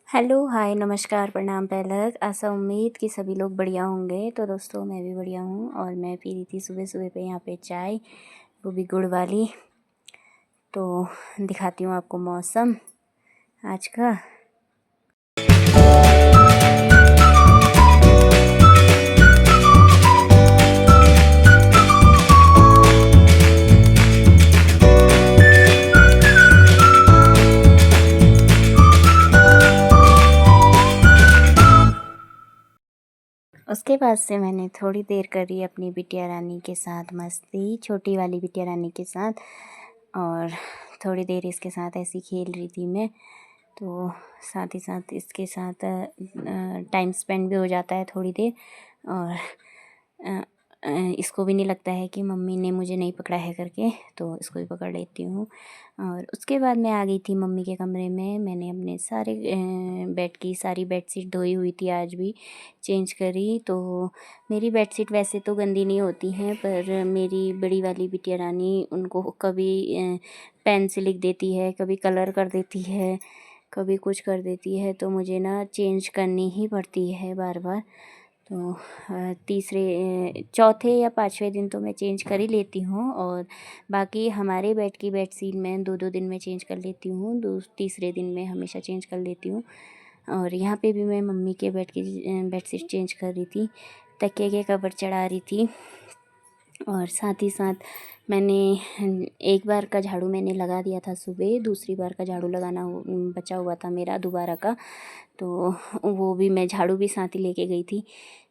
Hello, हाय, नमस्कार, प्रणाम, पहलक। आशा उम्मीद कि सभी लोग बढ़िया होंगे। तो दोस्तों, मैं भी बढ़िया हूँ और मैं पी रही थी सुबह सुबह पे यहाँ पे चाय, वो भी गुड़ वाली। तो दिखाती हूँ आपको मौसम आज का। उसके बाद से मैंने थोड़ी देर करी अपनी बिटिया रानी के साथ मस्ती, छोटी वाली बिटिया रानी के साथ। और थोड़ी देर इसके साथ ऐसी खेल रही थी मैं। तो साथ ही साथ इसके साथ टाइम स्पेंड भी हो जाता है थोड़ी देर। और अ, इसको भी नहीं लगता है कि मम्मी ने मुझे नहीं पकड़ा है करके, तो इसको भी पकड़ लेती हूँ। और उसके बाद मैं आ गई थी मम्मी के कमरे में। मैंने अपने सारे बेड की सारी बेडशीट धोई हुई थी, आज भी चेंज करी। तो मेरी बेडशीट वैसे तो गंदी नहीं होती हैं, पर मेरी बड़ी वाली बिटिया रानी उनको कभी पेन से लिख देती है, कभी कलर कर देती है, कभी कुछ कर देती है। तो मुझे ना चेंज करनी ही पड़ती है बार बार। तो चौथे या पाँचवें दिन तो मैं चेंज कर ही लेती हूँ। और बाकी हमारे बेड की बेडशीट मैं 2-2 दिन में चेंज कर लेती हूँ, तीसरे दिन में हमेशा चेंज कर लेती हूँ। और यहाँ पे भी मैं मम्मी के बेड की बेडशीट चेंज कर रही थी, तकिए के कवर चढ़ा रही थी। और साथ ही साथ मैंने एक बार का झाड़ू मैंने लगा दिया था सुबह, दूसरी बार का झाड़ू लगाना बचा हुआ था मेरा दोबारा का। तो वो भी मैं झाड़ू भी साथ ही लेके गई थी।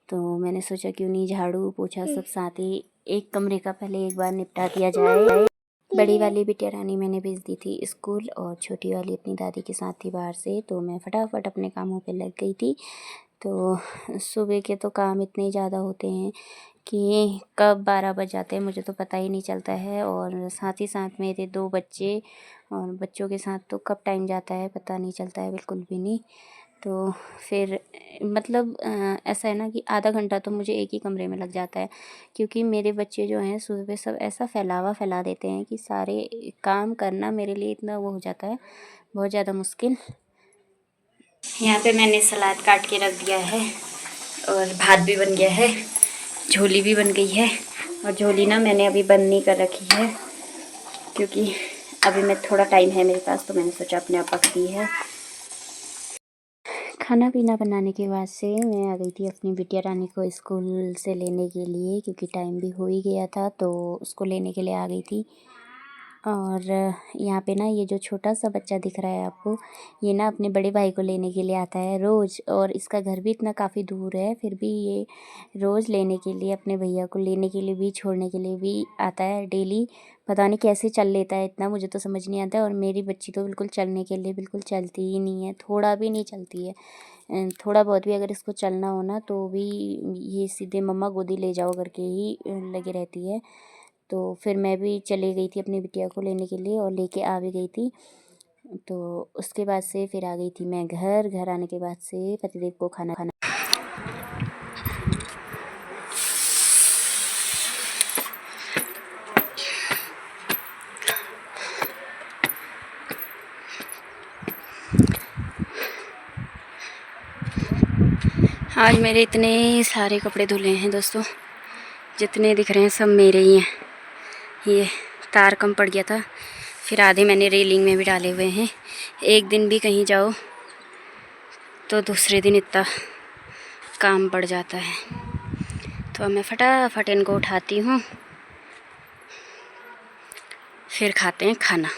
तो मैंने सोचा क्यों नहीं झाड़ू पोछा सब साथ ही एक कमरे का पहले एक बार निपटा दिया जाए। बड़ी वाली बिटिया रानी मैंने भेज दी थी स्कूल और छोटी वाली अपनी दादी के साथ थी बाहर से। तो मैं फटाफट अपने कामों पे लग गई थी। तो सुबह के तो काम इतने ज़्यादा होते हैं कि कब 12 बज जाते हैं मुझे तो पता ही नहीं चलता है। और साथ ही साथ मेरे 2 बच्चे, और बच्चों के साथ तो कब टाइम जाता है पता नहीं चलता है, बिल्कुल भी नहीं। तो फिर मतलब ऐसा है ना कि आधा घंटा तो मुझे एक ही कमरे में लग जाता है, क्योंकि मेरे बच्चे जो हैं सुबह सब ऐसा फैलावा फैला देते हैं कि सारे काम करना मेरे लिए इतना वो हो जाता है, बहुत ज़्यादा मुश्किल। यहाँ पे मैंने सलाद काट के रख दिया है और भात भी बन गया है, झोली भी बन गई है। और झोली ना मैंने अभी बंद नहीं कर रखी है, क्योंकि अभी मैं थोड़ा टाइम है मेरे पास, तो मैंने सोचा अपने आप पकती है। खाना पीना बनाने के बाद से मैं आ गई थी अपनी बिटिया रानी को स्कूल से लेने के लिए, क्योंकि टाइम भी हो ही गया था, तो उसको लेने के लिए आ गई थी। और यहाँ पे ना ये जो छोटा सा बच्चा दिख रहा है आपको, ये ना अपने बड़े भाई को लेने के लिए आता है रोज़। और इसका घर भी इतना काफ़ी दूर है, फिर भी ये रोज़ लेने के लिए, अपने भैया को लेने के लिए भी छोड़ने के लिए भी आता है डेली। पता नहीं कैसे चल लेता है इतना, मुझे तो समझ नहीं आता है। और मेरी बच्ची तो बिल्कुल चलने के लिए बिल्कुल चलती ही नहीं है, थोड़ा भी नहीं चलती है। थोड़ा बहुत भी अगर इसको चलना हो ना, तो भी ये सीधे मम्मा गोदी ले जाओ करके ही लगी रहती है। तो फिर मैं भी चली गई थी अपनी बिटिया को लेने के लिए और लेके आ भी गई थी। तो उसके बाद से फिर आ गई थी मैं घर आने के बाद से पतिदेव को खाना खाना। आज मेरे इतने सारे कपड़े धुले हैं दोस्तों, जितने दिख रहे हैं सब मेरे ही हैं। ये तार कम पड़ गया था, फिर आधे मैंने रेलिंग में भी डाले हुए हैं। एक दिन भी कहीं जाओ तो दूसरे दिन इतना काम पड़ जाता है। तो अब मैं फटाफट इनको उठाती हूँ, फिर खाते हैं खाना।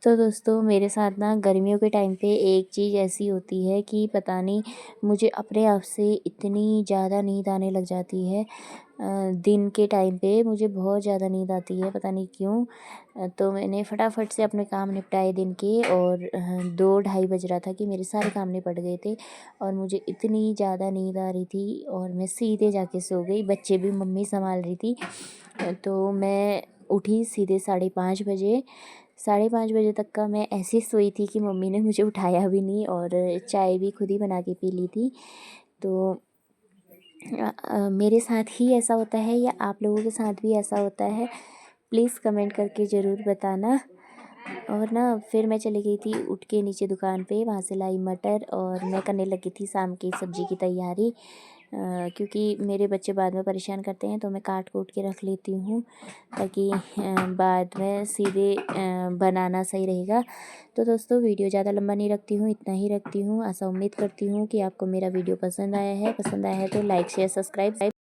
तो दोस्तों, मेरे साथ ना गर्मियों के टाइम पे एक चीज़ ऐसी होती है कि पता नहीं मुझे अपने आप से इतनी ज़्यादा नींद आने लग जाती है। दिन के टाइम पे मुझे बहुत ज़्यादा नींद आती है, पता नहीं क्यों। तो मैंने फटाफट से अपने काम निपटाए दिन के, और 2-2:30 बज रहा था कि मेरे सारे काम निपट गए थे। और मुझे इतनी ज़्यादा नींद आ रही थी और मैं सीधे जाके सो गई। बच्चे भी मम्मी संभाल रही थी। तो मैं उठी सीधे 5:30 बजे। 5:30 बजे तक का मैं ऐसे सोई थी कि मम्मी ने मुझे उठाया भी नहीं, और चाय भी खुद ही बना के पी ली थी। तो मेरे साथ ही ऐसा होता है या आप लोगों के साथ भी ऐसा होता है, प्लीज़ कमेंट करके ज़रूर बताना। और ना फिर मैं चली गई थी उठ के नीचे दुकान पे, वहाँ से लाई मटर और मैं करने लगी थी शाम की सब्ज़ी की तैयारी। क्योंकि मेरे बच्चे बाद में परेशान करते हैं तो मैं काट कूट के रख लेती हूँ, ताकि बाद में सीधे बनाना सही रहेगा। तो दोस्तों वीडियो ज़्यादा लंबा नहीं रखती हूँ, इतना ही रखती हूँ। ऐसा उम्मीद करती हूँ कि आपको मेरा वीडियो पसंद आया है तो लाइक शेयर सब्सक्राइब